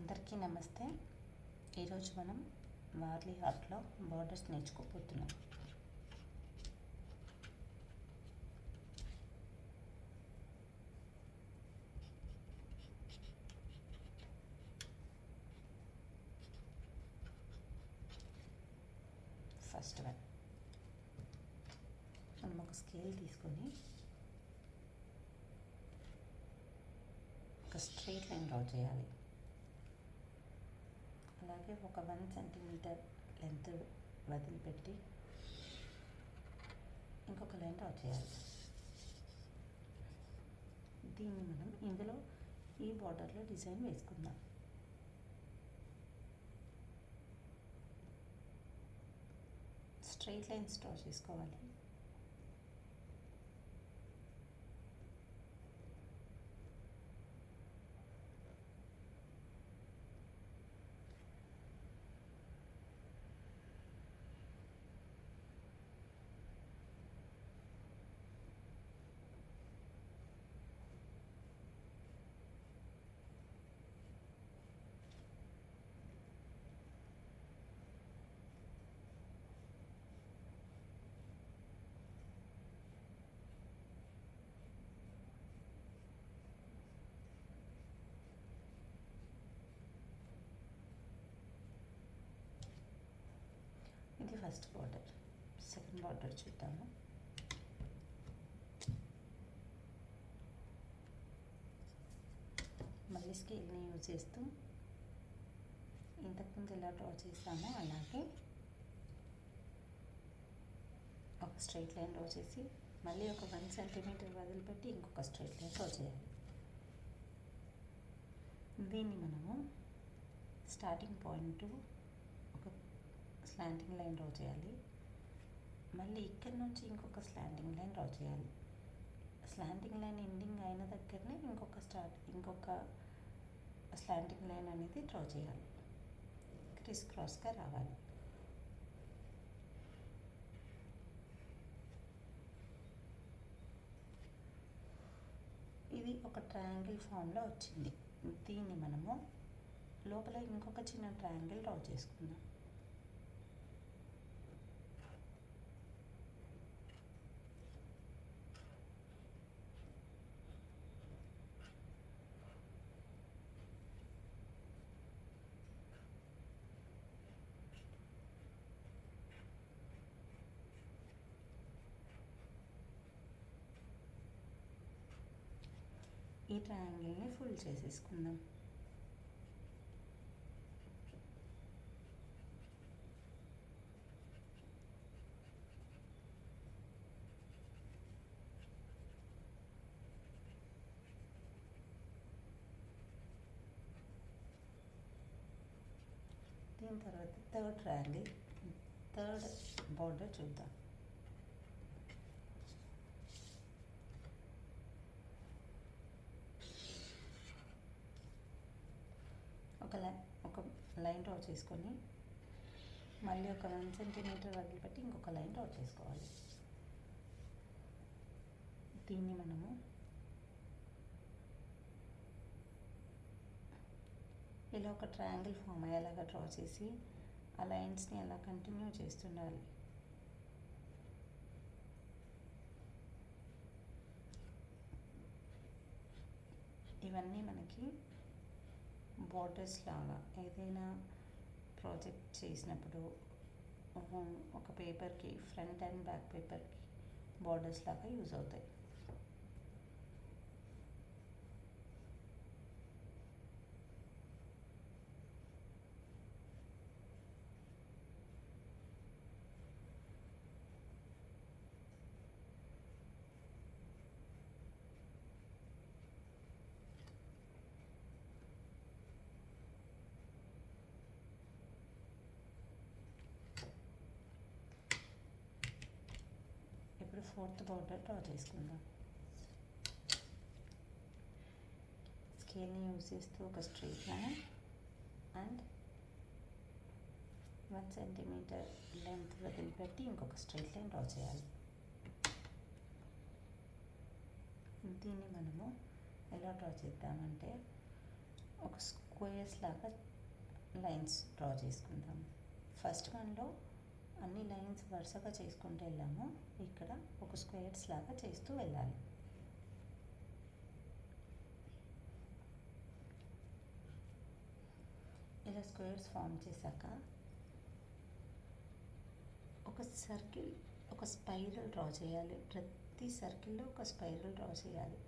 అందరికీ నమస్తే. ఈరోజు మనం వార్లీ ఆర్ట్లో బార్డర్స్ నేర్చుకోబోతున్నాం. ఫస్ట్ వన్ మనం ఒక స్కేల్ తీసుకొని ఒక స్ట్రైట్ లైన్ డ్రా చేయాలి. అలాగే ఒక 1 సెంటీమీటర్ లెంత్ వదిలిపెట్టి ఇంకొక లైన్ డ్రా చేయాలి. దీన్ని మనం ఇందులో ఈ బార్డర్లో డిజైన్ వేసుకుందాం. స్ట్రైట్ లైన్స్ డ్రా చేసుకోవాలి. ఇది ఫస్ట్ బార్డర్. సెకండ్ బార్డర్ చూద్దాము. మళ్ళీ స్కేల్ని యూజ్ చేస్తూ ఇంతకుముందు ఎలా డ్రా చేసామో అలాగే ఒక స్ట్రైట్ లైన్ డ్రా చేసి మళ్ళీ ఒక 1 సెంటీమీటర్ వదిలిపెట్టి ఇంకొక స్ట్రైట్ లైన్ డ్రా చేయాలి. దీన్ని మనము స్టార్టింగ్ పాయింట్ ఒక స్లాంటింగ్ లైన్ డ్రా చేయాలి. మళ్ళీ ఇక్కడ నుంచి ఇంకొక స్లాంటింగ్ లైన్ డ్రా చేయాలి. స్లాంటింగ్ లైన్ ఎండింగ్ అయిన దగ్గరనే ఇంకొక స్లాంటింగ్ లైన్ అనేది డ్రా చేయాలి. క్రిస్ క్రాస్గా రావాలి. ఇది ఒక ట్రయాంగిల్ ఫామ్లో వచ్చింది. దీన్ని మనము లోపల ఇంకొక చిన్న ట్రయాంగిల్ డ్రా చేసుకుందాం. ఈ ట్రయాంగిల్ని ఫుల్ చేసేసుకుందాం. దీని తర్వాత థర్డ్ బార్డర్ చూద్దాం. ఒక లైన్ డ్రా చేసుకొని మళ్ళీ ఒక 1 సెంటీమీటర్ వదిలిపెట్టి ఇంకొక లైన్ డ్రా చేసుకోవాలి. దీన్ని మనము ఇలా ఒక ట్రయాంగిల్ ఫామ్ అయ్యేలాగా డ్రా చేసి ఆ లైన్స్ని అలా కంటిన్యూ చేస్తుండాలి. ఇవన్నీ మనకి బార్డర్స్ లాగా ఏదైనా ప్రాజెక్ట్ చేసినప్పుడు ఒక పేపర్కి ఫ్రంట్ అండ్ బ్యాక్ పేపర్కి బార్డర్స్ లాగా యూజ్ అవుతాయి. ఇప్పుడు ఫోర్త్ బార్డర్ డ్రా చేసుకుందాం. స్కేల్ని యూజ్ చేస్తూ ఒక straight line and 1 centimetre length వదిలిపెట్టి ఇంకొక స్ట్రైట్ లైన్ డ్రా చేయాలి. దీన్ని మనము ఎలా డ్రా చేద్దామంటే ఒక స్క్వేర్స్ లాగా లైన్స్ డ్రా చేసుకుందాం. ఫస్ట్ వన్లో అన్ని లైన్స్ వరుసగా చేసుకుంటూ వెళ్ళాము, ఇక్కడ ఒక స్క్వేర్స్ లాగా చేస్తూ వెళ్ళాలి. ఇలా స్క్వేర్స్ ఫామ్ చేశాక ఒక సర్కిల్, ఒక స్పైరల్ డ్రా చేయాలి. ప్రతి సర్కిల్లో ఒక స్పైరల్ డ్రా చేయాలి.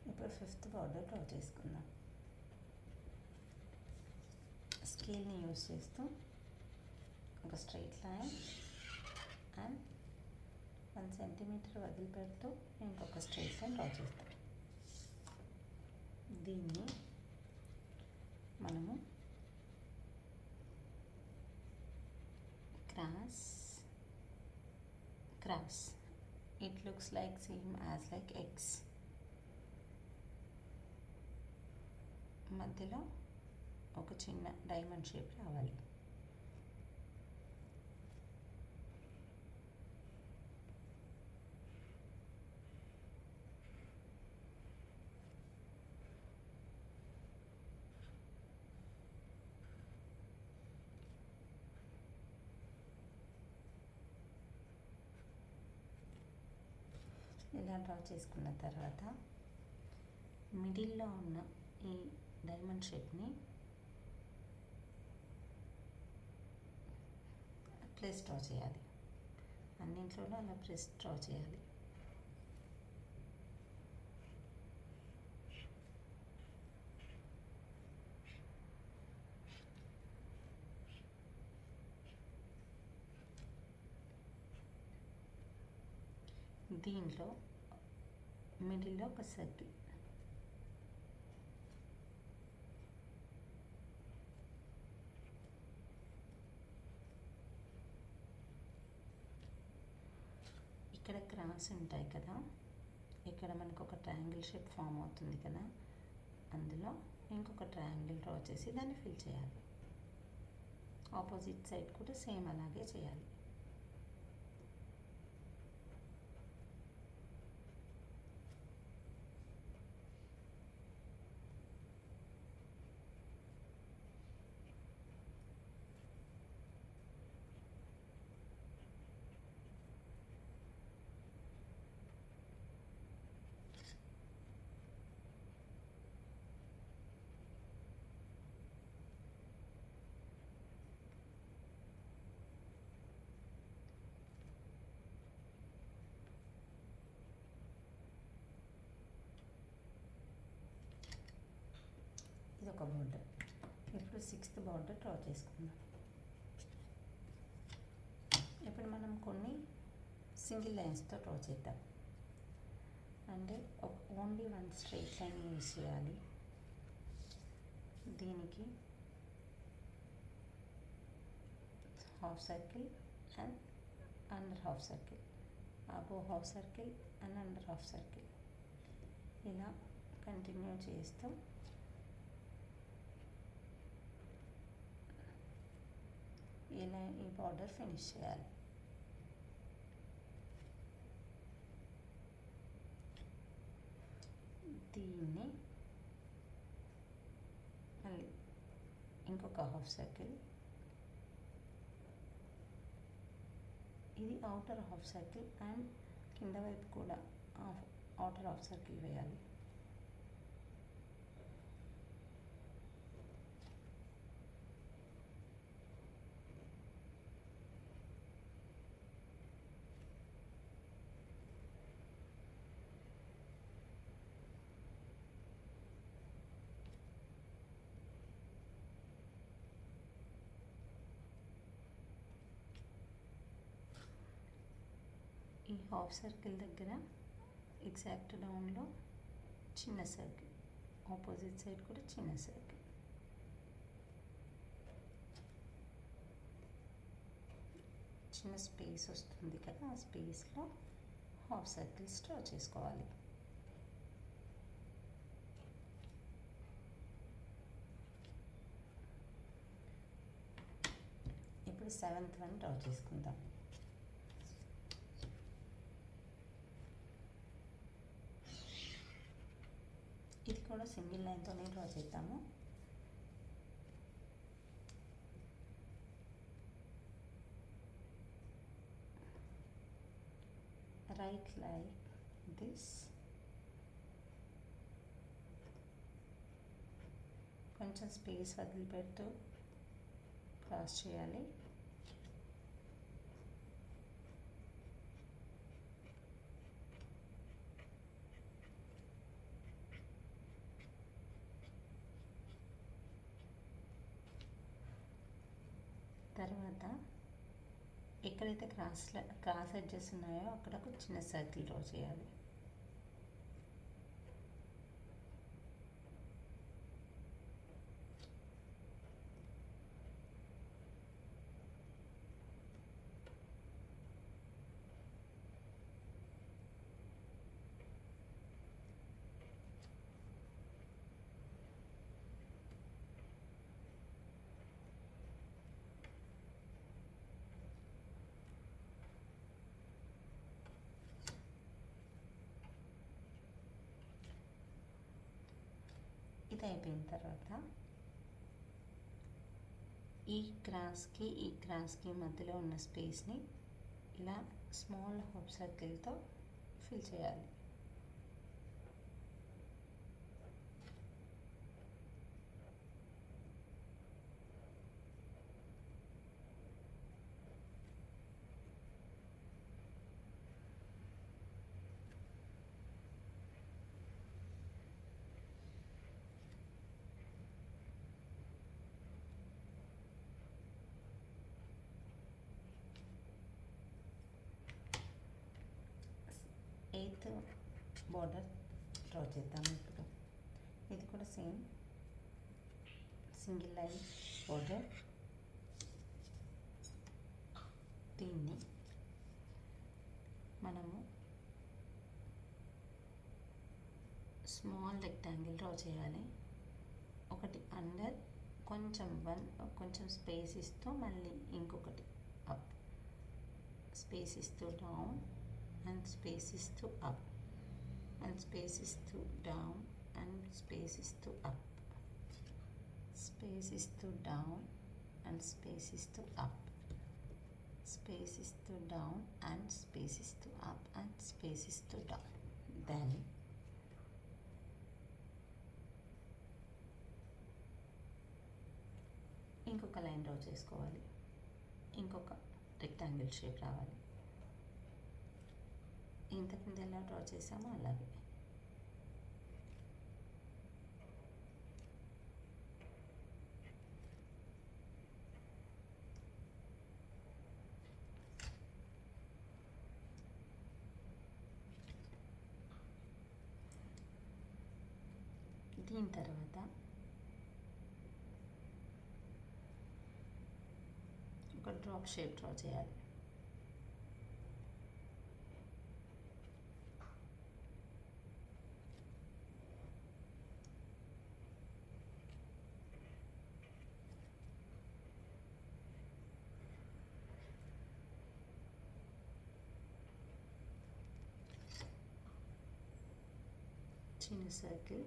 ఇప్పుడు ఫిఫ్త్ బార్డర్ డ్రా చేసుకుందాం. స్కేల్ని యూజ్ చేస్తూ ఒక స్ట్రైట్ లైన్ అండ్ 1 సెంటీమీటర్ వదిలిపెడుతూ ఇంకొక స్ట్రైట్ లైన్ డ్రా చేస్తాం. దీన్ని మనము cross it looks like same as like eggs. మధ్యలో ఒక చిన్న డైమండ్ షేప్ రావాలి. ఇలా డ్రా చేసుకున్న తర్వాత మిడిల్లో ఉన్న ఈ డైమండ్ షేప్ని ప్రెస్ డ్రా చేయాలి. అన్నింట్లోనూ అలా ప్రెస్ డ్రా చేయాలి. దీంట్లో మిడిల్లో ఒక సర్కిల్, ఇక్కడ క్రాస్ ఉంటాయి కదా, ఇక్కడ మనకు ఒక ట్రయాంగిల్ షేప్ ఫామ్ అవుతుంది కదా, అందులో ఇంకొక ట్రయాంగిల్ డ్రా చేసి దాన్ని ఫిల్ చేయాలి. ఆపోజిట్ సైడ్ కూడా సేమ్ అలాగే చేయాలి. ఇది ఒక బార్డర్. ఇప్పుడు 6th బార్డర్ డ్రా చేసుకుందాం. ఇప్పుడు మనం కొన్ని సింగిల్ లైన్స్తో డ్రా చేద్దాం. అంటే ఓన్లీ 1 స్ట్రైట్ లైన్ యూజ్ చేయాలి. దీనికి half circle and under half circle, above half circle and under half circle, ఇలా కంటిన్యూ చేస్తూ ఇలా ఈ బార్డర్ ఫినిష్ చేయాలి. దీన్ని మళ్ళీ ఇంకొక హాఫ్ సర్కిల్, ఇది అవుటర్ హాఫ్ సర్కిల్ అండ్ కింద వైపు కూడా అవుటర్ హాఫ్ సర్కిల్ వేయాలి. ఈ హాఫ్ సర్కిల్ దగ్గర ఎగ్జాక్ట్ డౌన్లో చిన్న సర్కిల్, ఆపోజిట్ సైడ్ కూడా చిన్న సర్కిల్. చిన్న స్పేస్ వస్తుంది కదా, ఆ స్పేస్లో హాఫ్ సర్కిల్స్ డ్రా చేసుకోవాలి. ఇప్పుడు 7th వన్ డ్రా చేసుకుందాం. ఇది కూడా సింగిల్ లైన్తోనే డ్రా చేద్దాము. Right like this. కొంచెం స్పేస్ వదిలిపెడుతూ క్రాస్ చేయాలి. తర్వాత ఎక్కడైతే క్రాస్ ఎడ్జెస్ ఉన్నాయో అక్కడ ఒక చిన్న సర్కిల్ డ్రా చేయాలి. ఇది అయిపోయిన తర్వాత ఈ క్రాస్కి మధ్యలో ఉన్న స్పేస్ని ఇలా స్మాల్ హాఫ్ సర్కిల్తో ఫిల్ చేయాలి. ఎయిత్ బార్డర్ డ్రా చేద్దాం. ఇప్పుడు ఇది కూడా సేమ్ సింగిల్ లైన్ బార్డర్. దీన్ని మనము స్మాల్ రెక్టాంగిల్ డ్రా చేయాలి. ఒకటి అండర్, కొంచెం స్పేస్ ఇస్తూ మళ్ళీ ఇంకొకటి అప్, స్పేస్ ఇస్తూ down and space is to up, and space is to down, and space is to up, space is to down, and space is to up, space is to down, and space is to up, and space is to down. Then ఇంకొక line draw చేసుకోవాలి. ఇంకొక rectangle shape రావాలి. ఇంతకుముందు ఎలా draw చేసామో అలాగే. దీని తర్వాత ఒక డ్రాప్ షేప్ డ్రా చేయాలి. చిన్న సర్కిల్,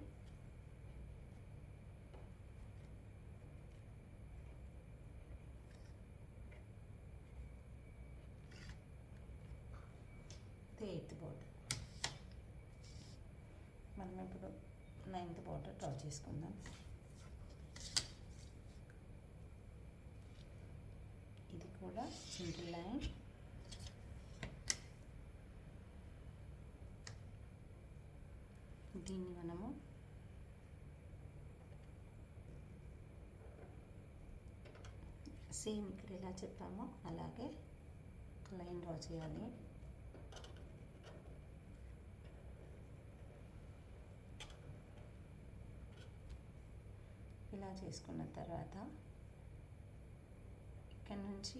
ఎయిత్ బార్డర్. మనం ఇప్పుడు 9th బార్డర్ డ్రా చేసుకుందాం. ఇది కూడా సింగిల్ లైన్. దీన్ని మనము సేమ్ ఇక్కడ ఎలా చెప్పామో అలాగే ఒక లైన్ డ్రా చేయాలి. ఇలా చేసుకున్న తర్వాత ఇక్కడ నుంచి